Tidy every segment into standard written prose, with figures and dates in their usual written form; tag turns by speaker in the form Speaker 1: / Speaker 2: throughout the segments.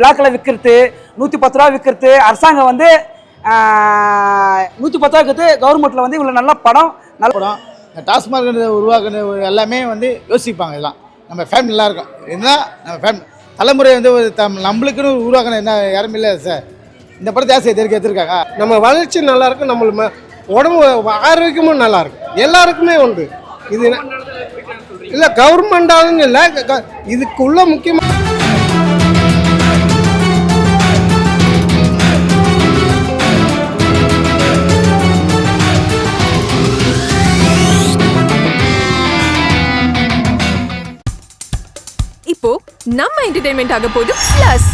Speaker 1: பிளாக்ல விற்கிறது 110 ரூபா விற்கிறது அரசாங்கம் வந்து 110 ரூபா விற்கிறது கவர்மெண்ட்ல வந்து இவ்வளோ நல்ல படம் நல்ல
Speaker 2: படம் டாஸ்மாக் உருவாக்குன எல்லாமே வந்து யோசிப்பாங்க. இதெல்லாம் நம்ம ஃபேமிலி நல்லா இருக்கும். இதுதான் நம்ம ஃபேமிலி தலைமுறை வந்து ஒரு நம்மளுக்குன்னு உருவாக்கின என்ன யாரும் இல்லை சார். இந்த படத்தை ஆசை எடுத்திருக்காங்க.
Speaker 3: நம்ம வளர்ச்சி நல்லா இருக்கும், நம்ம உடம்பு ஆரோக்கியமும் நல்லா இருக்கும், எல்லாருக்குமே உண்டு. இது இல்லை கவர்மெண்டாலும் இல்லை, இதுக்குள்ள முக்கியமாக
Speaker 4: இப்போ நம்ம என்டர்டெயின்மெண்ட் ஆக போகுது பிளஸ்.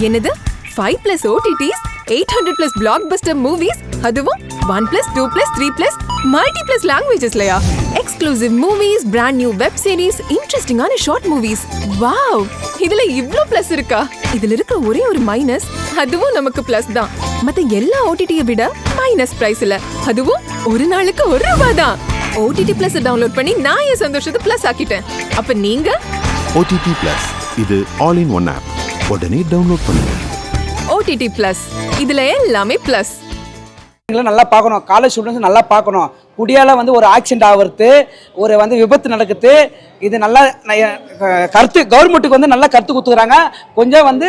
Speaker 4: என்னது 5+ OTTs, 800+ பிளாக்பஸ்டர் மூவிஸ், அதுவும் 1+, 2+, 3+, மல்டி+ லாங்குவேஜஸ்லயா? Exclusive movies, brand new web series, இன்ட்ரெஸ்டிங்கான ஷார்ட் மூவிஸ். வாவ், இதுல இவ்ளோ பிளஸ் இருக்கா? இதுல இருக்க ஒரே ஒரு மைனஸ், அதுவும் நமக்கு பிளஸ் தான். மத்த எல்லா OTT-ய விட மைனஸ் பிரைஸ் இல்ல, அதுவும் ஒரு நாளுக்கு ₹1 தான். OTT Plus டவுன்லோட் பண்ணி நான் என் சந்தோஷத்தை பிளஸ் ஆக்கிட்டேன். அப்ப நீங்க
Speaker 5: OTT Plus இது ஆல் இன் ஒன் ஆப். உடனே டவுன்லோட் பண்ணுங்க.
Speaker 4: OTT Plus இதுல எல்லாமே பிளஸ்.
Speaker 1: நல்லா பார்க்கணும், காலேஜ் ஸ்டூடெண்ட்ஸ் நல்லா பார்க்கணும். குடியால வந்து ஒரு ஆக்சிடென்ட் ஆகுறது, ஒரு வந்து விபத்து நடக்குது. இது நல்லா கருத்து கவர்மெண்ட்டுக்கு வந்து நல்லா கருத்து கொடுத்துக்கிறாங்க. கொஞ்சம் வந்து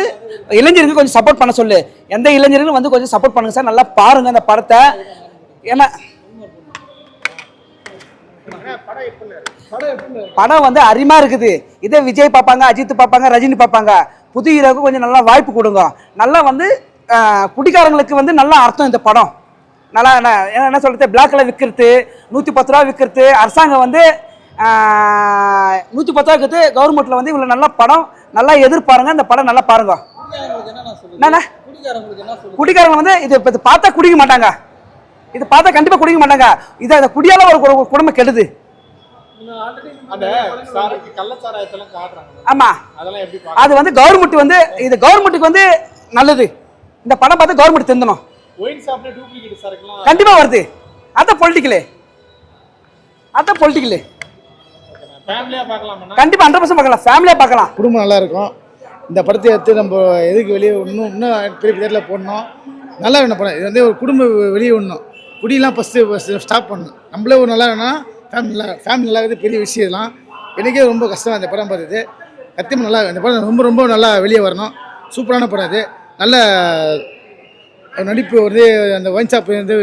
Speaker 1: இளைஞர்களுக்கு கொஞ்சம் சப்போர்ட் பண்ண சொல்லு. எந்த இளைஞர்களும் வந்து கொஞ்சம் சப்போர்ட் பண்ணுங்க சார். நல்லா பாருங்க அந்த படத்தை. ஏன்னா படம் வந்து அருமையா இருக்குது. இதே விஜய் பார்ப்பாங்க, அஜித் பார்ப்பாங்க, ரஜினி பார்ப்பாங்க. புது ஹீரோவுக்கு கொஞ்சம் நல்லா வாய்ப்பு கொடுங்க. நல்லா வந்து குடிக்காரங்களுக்கு வந்து நல்லா அர்த்தம் இந்த படம். நல்லா என்ன சொல்றது, பிளாக்ல விற்கிறது 110 ரூபா விற்கிறது அரசாங்கம் வந்து 110 ரூபா விற்கிறது கவர்மெண்ட்ல வந்து இவ்வளோ நல்ல படம். நல்லா எதிர்பாருங்க, இந்த படம் நல்லா பாருங்க. என்னண்ணா குடிக்காரங்க வந்து இது பார்த்தா குடிக்க மாட்டாங்க. இது பார்த்தா கண்டிப்பா குடிக்க மாட்டாங்க. இது அந்த குடியால ஒரு குடும்பம் கெடுது. ஆமா, அது வந்து கவர்மெண்ட் வந்து இது கவர்மெண்ட்டுக்கு வந்து நல்லது. இந்த படம் பார்த்து கவர்மெண்ட் திருந்தணும். கண்டிப்பா வருது. அதான் பொலிட்டிக்கலு, கண்டிப்பா 100% பார்க்கலாம். ஃபேமிலியா பார்க்கலாம்,
Speaker 2: குடும்பம் நல்லா இருக்கும். இந்த படத்தை எடுத்து நம்ம எதுக்கு வெளியே இன்னும் பெரிய தேட்டரில் போடணும். நல்லா வேணும் படம். இது வந்து ஒரு குடும்ப வெளியே விடணும். குடியெல்லாம் ஃபஸ்ட்டு ஸ்டாப் பண்ணணும். நம்மளே ஒரு நல்லா வேணும்னா ஃபேமிலி நல்லா இருக்குது. பெரிய விஷயம் இதெல்லாம் எனக்கே ரொம்ப கஷ்டம். இந்த படம் பார்த்தது சத்தியமாக நல்லா, இந்த படம் ரொம்ப நல்லா வெளியே வரணும். சூப்பரான படம் இது. நல்ல நடிப்பு வந்து அந்த ஒயின் ஷாப் வந்து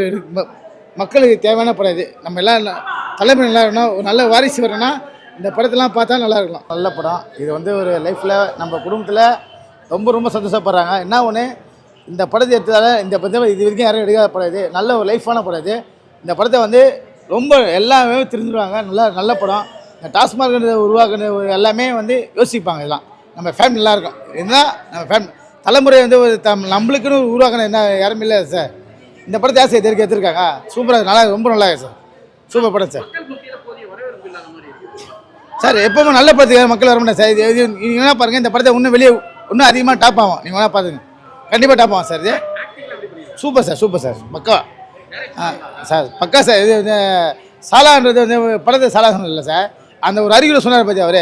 Speaker 2: மக்களுக்கு தேவையான படம் இது. நம்ம எல்லாம் தலைமுறை நல்லா இருக்கணும், ஒரு நல்ல வாரிசு வரணும்னா இந்த படத்தெல்லாம் பார்த்தா நல்லா இருக்கலாம். நல்ல படம் இது. வந்து ஒரு லைஃப்பில் நம்ம குடும்பத்தில் ரொம்ப சந்தோஷப்படுறாங்க. என்ன ஒன்று, இந்த படத்தை எடுத்ததால் இந்த படத்தை இது வரைக்கும் யாரும் எடுக்காத படம் இது. நல்ல ஒரு லைஃபான படம் இது. இந்த படத்தை வந்து ரொம்ப எல்லாமே தெரிஞ்சுருவாங்க. நல்ல படம். இந்த டாஸ்மாக் உருவாக்குன எல்லாமே வந்து யோசிப்பாங்க. இதெல்லாம் நம்ம ஃபேமிலி நல்லா இருக்கும். இதுதான் நம்ம ஃபேமிலி தலைமுறை வந்து ஒரு நம்மளுக்குன்னு உருவாக்கின என்ன யாரும் இல்லை சார். இந்த படத்தை ஆசை எடுத்திருக்காங்க. சூப்பராக நல்லா, ரொம்ப நல்லா இருக்கு சார். சூப்பர் படம் சார். சார் எப்பவுமே நல்ல படத்துக்கு மக்கள் வர மாட்டேன் சார். இது நீங்கள் என்ன பாருங்கள், இந்த படத்தை இன்னும் அதிகமாக டாப் ஆகும். நீங்கள் வேணா பார்த்துங்க, கண்டிப்பாக டாப் ஆகும் சார். இது சூப்பர் சார் பக்கா. சார் பக்கா சார். இது சாலான்றது வந்து படத்தை சாலா சொன்னது இல்லை சார். அந்த ஒரு அறிகுறி சொன்னார் பற்றி அவர்.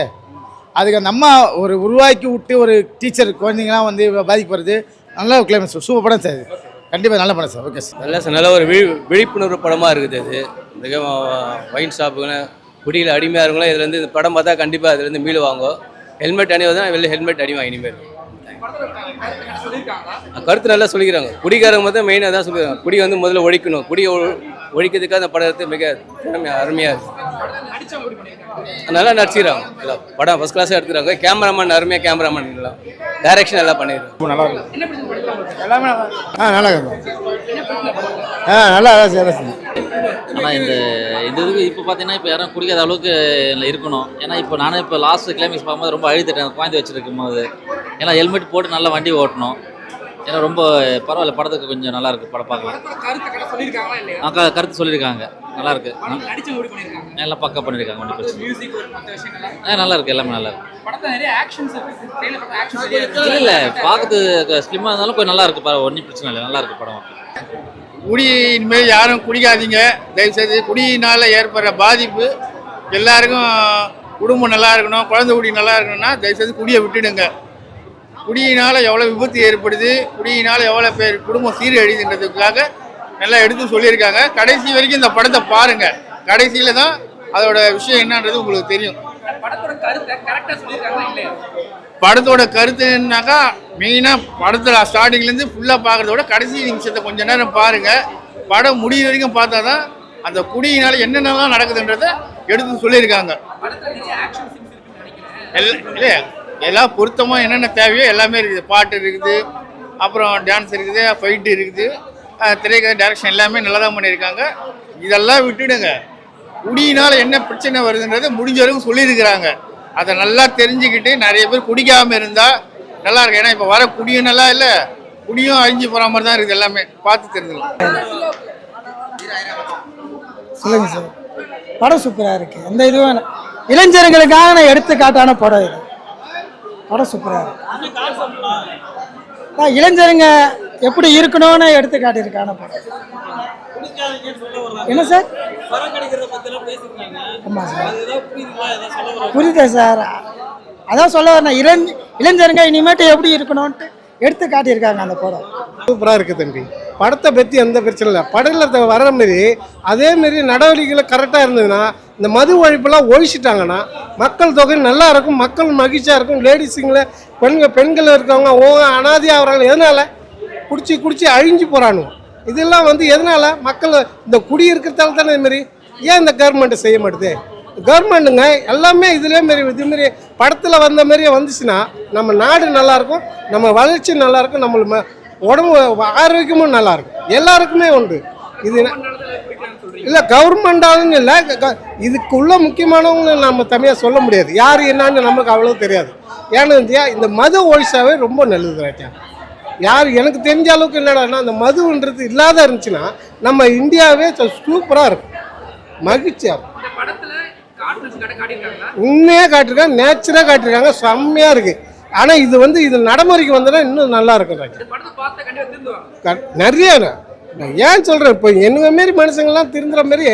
Speaker 2: அதுக்கு அந்த அம்மா ஒரு உருவாக்கி விட்டு ஒரு டீச்சர் குழந்தைங்களாம் வந்து பாதிக்கப்படுறது நல்ல கிளைமேக்ஸ். சூப்பர் படம் சார். இது கண்டிப்பாக நல்ல படம் சார். Okay sir.
Speaker 6: நல்ல சார். நல்ல ஒரு விழிப்புணர்வு படமாக இருக்குது. அது மிக ஒயின் ஷாப்புன்னு குடியில் அடிமையாக இருங்களோ இதுலேருந்து இந்த படம் பார்த்தா கண்டிப்பாக அதுலேருந்து மீளுவாங்க. ஹெல்மெட் அணிவது தான் வெளில ஹெல்மெட் அணிவாங்க இனிமேல். கருத்து நல்லா சொல்லிக்கிறாங்க. குடிக்காரங்க மட்டும் மெயினாக தான் சொல்லிக்கிறாங்க. குடி வந்து முதல்ல ஒழிக்கணும். குடியை ஒழிக்கிறதுக்காக அந்த படத்தை மிக அருமையாக இருக்குது. நல்லா நடிச்சுக்கிறாங்க. எல்லாம் படம் ஃபஸ்ட் கிளாஸாக எடுத்துக்கிறாங்க. கேமராமேன் அருமையாக கேமராமேன் எல்லாம் டைரக்ஷன் எல்லாம் பண்ணிடுறாங்க.
Speaker 2: நல்லா இருக்கும் எல்லாமே. நல்லா இருக்கும். நல்லா சார்.
Speaker 7: ஆனால் இந்த இதுக்கு இப்போ பார்த்தீங்கன்னா இப்போ யாரும் குடிக்காத அளவுக்கு இருக்கணும். ஏன்னா இப்போ நானே இப்போ லாஸ்ட் கிளைமேக்ஸ் பார்க்கும்போது ரொம்ப அழுதுட்டேன் குழந்தை வச்சுருக்கும் போது. ஏன்னா ஹெல்மெட் போட்டு நல்லா வண்டி ஓட்டணும். ஏன்னா ரொம்ப பரவாயில்ல, படத்துக்கு கொஞ்சம் நல்லா இருக்குது. படம் பார்க்கலாம். கருத்து சொல்லியிருக்காங்க. நல்லா இருக்கு. எல்லாம் பக்கா பண்ணியிருக்காங்க. ஒன்றும் பிரச்சனை நல்லா இருக்குது. எல்லாமே நல்லா இருக்கு. இல்லை பார்க்கறது ஸ்லிம்மாக இருந்தாலும் கொஞ்சம் நல்லா இருக்குது. ஒன்றும் பிரச்சனை இல்லை, நல்லா இருக்குது படம்.
Speaker 3: குடி இனிமேல் யாரும் குடிக்காதீங்க தயவுசெய்து. குடியினால் ஏற்படுற பாதிப்பு எல்லாருக்கும், குடும்பம் நல்லா இருக்கணும், குழந்தை குடி நல்லா இருக்கணும்னா தயவுசெய்து குடியை விட்டுடுங்க.
Speaker 8: குடியினால் எவ்வளோ விபத்து ஏற்படுது, குடியினால் எவ்வளோ பேர் குடும்பம் சீரழிதுன்றதுக்காக நல்லா எடுத்து சொல்லியிருக்காங்க. கடைசி வரைக்கும் இந்த படத்தை பாருங்கள், கடைசியில் தான் அதோட விஷயம் என்னன்றது உங்களுக்கு தெரியும். படத்தோட கருத்துனாக்கா மெயினாக படத்தில் ஸ்டார்டிங்லேருந்து ஃபுல்லாக பார்க்குறத விட கடைசி நிமிஷத்தை கொஞ்ச நேரம் பாருங்கள். படம் முடிவு வரைக்கும் பார்த்தா தான் அந்த குடியினால் என்னென்னலாம் நடக்குதுன்றதை எடுத்து சொல்லியிருக்காங்க. இல்லை எல்லாம் பொருத்தமாக என்னென்ன தேவையோ எல்லாமே இருக்குது. பாட்டு இருக்குது, அப்புறம் டான்ஸ் இருக்குது, ஃபைட்டு இருக்குது, திரைக்கதை டைரக்ஷன் எல்லாமே நல்லா தான் பண்ணியிருக்காங்க. இதெல்லாம் விட்டுடுங்க, குடியினால் என்ன பிரச்சனை வருதுன்றதை முடிஞ்ச வரைக்கும் சொல்லியிருக்கிறாங்க. அதை நல்லா தெரிஞ்சுக்கிட்டு நிறைய பேர் குடிக்காமல் இருந்தால் நல்லா இருக்கு. ஏன்னா இப்போ வர குடியும் நல்லா இல்லை, குடியும் அழிஞ்சு போகிற மாதிரி தான் இருக்குது. எல்லாமே பார்த்து தெரிஞ்சுக்கலாம்.
Speaker 9: சொல்லுங்க சார். படம் சூப்பராக இருக்குது. எந்த இதுவும் இளைஞர்களுக்காக நான் எடுத்துக்காட்டான படம் இது. படம் சூப்பராக இருக்கு. இளைஞருங்க எப்படி இருக்கணும்னு எடுத்து காட்டியிருக்கான படம். என்ன சார்? ஆமாம் சார், புரியுதா சார்? அதான் சொல்ல வரேன், இளைஞருங்க இனிமேட்டு எப்படி இருக்கணும்ன்ட்டு எடுத்து காட்டியிருக்காங்க அந்த படம்.
Speaker 3: சூப்பராக இருக்குது தம்பி. படத்தை பற்றி எந்த பிரச்சனை இல்லை. படத்தில் வர்ற மாரி அதேமாரி நடவடிக்கைகள் கரெக்டாக இருந்ததுன்னா, இந்த மது ஒழிப்பெல்லாம் ஒழிச்சிட்டாங்கன்னா மக்கள் தொகை நல்லா இருக்கும், மக்கள் மகிழ்ச்சியாக இருக்கும். லேடிஸுங்களே பெண்கள் இருக்கவங்க அனாதியாக ஆகிறாங்க. எதனால்? குடிச்சு அழிஞ்சு போகிறானுங்க. இதெல்லாம் எதனால்? மக்கள் இந்த குடி இருக்கிறதால தானே இதுமாரி. ஏன் இந்த கவர்மெண்ட்டு செய்ய மாட்டுது? கவர்மெண்ட்டுங்க எல்லாமே இதுமாரி படத்தில் வந்த மாதிரியே வந்துச்சுன்னா நம்ம நாடு நல்லாயிருக்கும், நம்ம வளர்ச்சி நல்லாயிருக்கும், நம்ம உடம்பு ஆரோக்கியமும் நல்லாயிருக்கும். எல்லாருக்குமே உண்டு. இது இல்லை கவர்மெண்டாலும் இல்லை, இதுக்குள்ள முக்கியமானவங்க நம்ம தனியாக சொல்ல முடியாது. யார் என்னான்னு நமக்கு அவ்வளோ தெரியாது. ஏன்னா இந்த மது ஒழிச்சாவே ரொம்ப நல்லது ராஜா. யார் எனக்கு தெரிஞ்ச அளவுக்கு என்னடான்னா, அந்த மதுன்றது இல்லாத இருந்துச்சுன்னா நம்ம இந்தியாவே சூப்பராக இருக்கும், மகிழ்ச்சியாக இருக்கும். உண்மையாக காட்டிருக்காங்க, நேச்சராக காட்டிருக்காங்க, செம்மையாக இருக்குது. ஆனால் இது நடைமுறைக்கு வந்தோன்னா இன்னும் நல்லா இருக்கும் ராஜா. நிறைய ஏன் சொல்கிறேன், இப்போ என்னங்க மாரி மனுஷங்கள்லாம் திருந்துற மாரி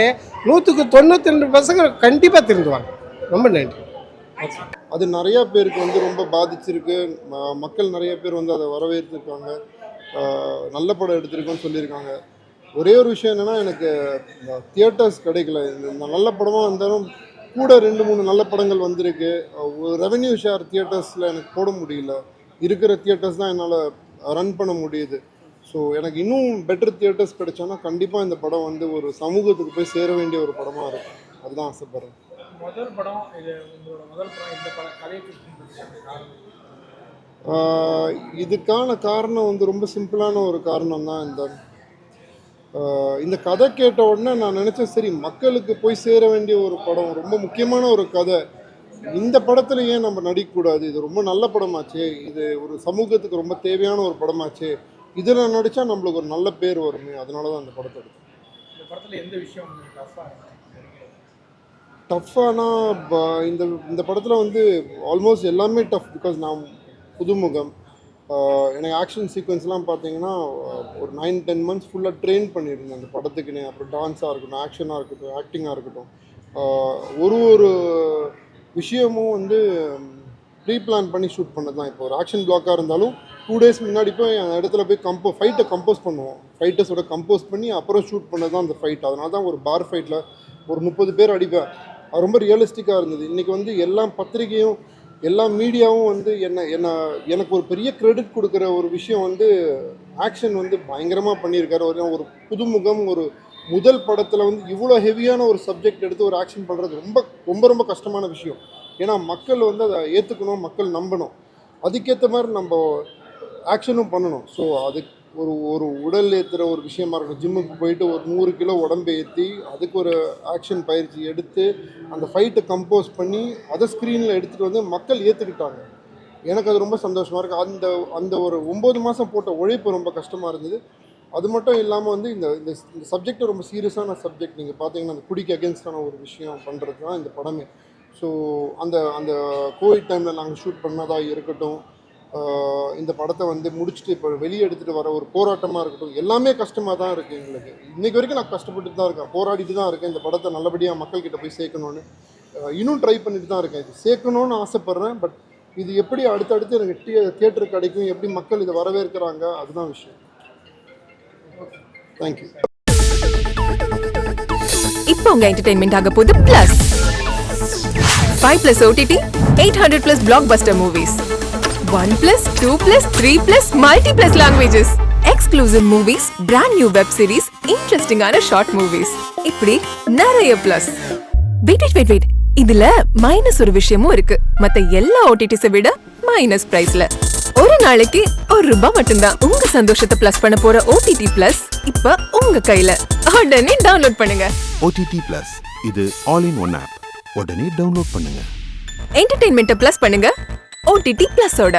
Speaker 3: 192% கண்டிப்பாக திருந்துவாங்க. ரொம்ப நன்றி.
Speaker 10: அது நிறையா பேருக்கு ரொம்ப பாதிச்சிருக்கு. மக்கள் நிறைய பேர் அதை வரவேற்றிருக்காங்க. நல்ல படம் எடுத்திருக்கோன்னு சொல்லியிருக்காங்க. ஒரே ஒரு விஷயம் என்னென்னா, எனக்கு தியேட்டர்ஸ் கிடைக்கல. இந்த நல்ல படமாக இருந்தாலும் கூட 2-3 நல்ல படங்கள் வந்திருக்கு. ஒரு ரெவென்யூ ஷேர் தியேட்டர்ஸில் எனக்கு போட முடியல. இருக்கிற தியேட்டர்ஸ் தான் என்னால் ரன் பண்ண முடியுது. ஸோ எனக்கு இன்னும் பெட்டர் தியேட்டர்ஸ் கிடைச்சோன்னா கண்டிப்பாக இந்த படம் ஒரு சமூகத்துக்கு போய் சேர வேண்டிய ஒரு படமாக இருக்கும். அதுதான் ஆசைப்படுறேன்.
Speaker 2: முதல் படம் இது, உங்களோட முதல் படம், இந்த படம் கதையை
Speaker 10: இதுக்கான காரணம் ரொம்ப சிம்பிளான ஒரு காரணம் தான். இந்த கதை கேட்ட உடனே நான் நினச்சேன், சரி மக்களுக்கு போய் சேர வேண்டிய ஒரு படம், ரொம்ப முக்கியமான ஒரு கதை, இந்த படத்தில் ஏன் நம்ம நடிக்கக்கூடாது? இது ரொம்ப நல்ல படமாச்சு, இது ஒரு சமூகத்துக்கு ரொம்ப தேவையான ஒரு படமாச்சு, இதில் நடித்தா நம்மளுக்கு ஒரு நல்ல பேர் வருமே, அதனால தான் அந்த படத்தை எடுத்தேன்.
Speaker 2: இந்த படத்தில் எந்த விஷயம்
Speaker 10: டஃப்பானா, இந்த படத்தில் ஆல்மோஸ்ட் எல்லாமே டஃப். பிகாஸ் நான் புதுமுகம். எனக்கு ஆக்ஷன் சீக்வன்ஸ்லாம் பார்த்தீங்கன்னா ஒரு 9-10 மந்த்ஸ் ஃபுல்லாக ட்ரெயின் பண்ணியிருந்தேன் அந்த படத்துக்குன்னு. அப்புறம் டான்ஸாக இருக்கட்டும், ஆக்ஷனாக இருக்கட்டும், ஆக்டிங்காக இருக்கட்டும், ஒரு விஷயமும் ப்ரீ பிளான் பண்ணி ஷூட் பண்ணது தான். இப்போ ஒரு ஆக்ஷன் பிளாக்காக இருந்தாலும் 2 டேஸ் முன்னாடி போய் அந்த இடத்துல போய் ஃபைட்டை கம்போஸ் பண்ணுவோம். ஃபைட்டர்ஸோட கம்போஸ் பண்ணி அப்புறம் ஷூட் பண்ணது தான் அந்த ஃபைட். அதனால தான் ஒரு பார் ஃபைட்டில் ஒரு 30 பேர் அடிப்பேன். அது ரொம்ப ரியலிஸ்டிக்காக இருந்தது. இன்றைக்கி எல்லா பத்திரிகையும் எல்லா மீடியாவும் எனக்கு ஒரு பெரிய கிரெடிட் கொடுக்குற ஒரு விஷயம் ஆக்ஷன் பயங்கரமாக பண்ணியிருக்காரு. ஒரு புதுமுகம் ஒரு முதல் படத்தில் இவ்வளோ ஹெவியான ஒரு சப்ஜெக்ட் எடுத்து ஒரு ஆக்ஷன் பண்ணுறது ரொம்ப ரொம்ப ரொம்ப கஷ்டமான விஷயம். ஏன்னா மக்கள் அதை ஏற்றுக்கணும், மக்கள் நம்பணும், அதுக்கேற்ற மாதிரி நம்ம ஆக்ஷனும் பண்ணணும். ஸோ அதுக்கு ஒரு உடல் ஏற்றுற ஒரு விஷயமா இருக்கும். ஜிம்முக்கு போயிட்டு ஒரு 100 கிலோ உடம்பை ஏற்றி அதுக்கு ஒரு ஆக்ஷன் பயிற்சி எடுத்து அந்த ஃபைட்டை கம்போஸ் பண்ணி அதை ஸ்க்ரீனில் எடுத்துகிட்டு மக்கள் ஏற்றுக்கிட்டாங்க. எனக்கு அது ரொம்ப சந்தோஷமாக இருக்குது. அந்த ஒரு 9 மாதம் போட்ட உழைப்பு ரொம்ப கஷ்டமாக இருந்தது. அது மட்டும் இல்லாமல் இந்த சப்ஜெக்ட் ரொம்ப சீரியஸான சப்ஜெக்ட். நீங்கள் பார்த்தீங்கன்னா அந்த குடிக்கு அகேன்ஸ்டான ஒரு விஷயம் பண்ணுறது தான் இந்த படமே. ஸோ அந்த கோவிட் டைமில் நாங்கள் ஷூட் பண்ணதாக இருக்கட்டும், இந்த படத்தை முடிச்சுட்டு இப்போ வெளியே எடுத்துகிட்டு வர ஒரு போராட்டமாக இருக்கட்டும், எல்லாமே கஷ்டமாக தான் இருக்குது எங்களுக்கு. இன்றைக்கி வரைக்கும் நான் கஷ்டப்பட்டு தான் இருக்கேன், போராடிட்டு தான் இருக்கேன். இந்த படத்தை நல்லபடியாக மக்கள்கிட்ட போய் சேர்க்கணுன்னு இன்னும் ட்ரை பண்ணிட்டு தான் இருக்கேன். இது சேர்க்கணுன்னு ஆசைப்பட்றேன். பட் இது எப்படி அடுத்தடுத்து எனக்கு தியேட்டர் கிடைக்கும், எப்படி மக்கள் இதை வரவேற்கிறாங்க, அதுதான் விஷயம். தேங்க்யூ.
Speaker 4: இப்போ உங்க என்டர்டெயின்மெண்ட் ஆக போகுது plus 5+ OTT 800+ blockbuster movies 1+, 2+, 3+, multi+ languages exclusive movies, brand new web series, interesting ஆன short movies இப்படி நிறைய பிளஸ். வெயிட் இதுல மைனஸ் ஒரு விஷயமும் இருக்கு. மத்த எல்லா OTTs விட மைனஸ் பிரைஸ்ல ஒரு நாளைக்கு ₹1 மட்டும்தான். உங்க சந்தோஷத்தை பிளஸ் பண்ண போற OTT பிளஸ் இப்ப உங்க கையில. உடனே டவுன்லோட் பண்ணுங்க.
Speaker 5: OTT Plus இது ஆல் இன் ஒன் ஆப். உடனே டவுன்லோட் பண்ணுங்க.
Speaker 4: என்டர்டெயின்மெண்ட்டை பிளஸ் பண்ணுங்க OTT பிளஸோட.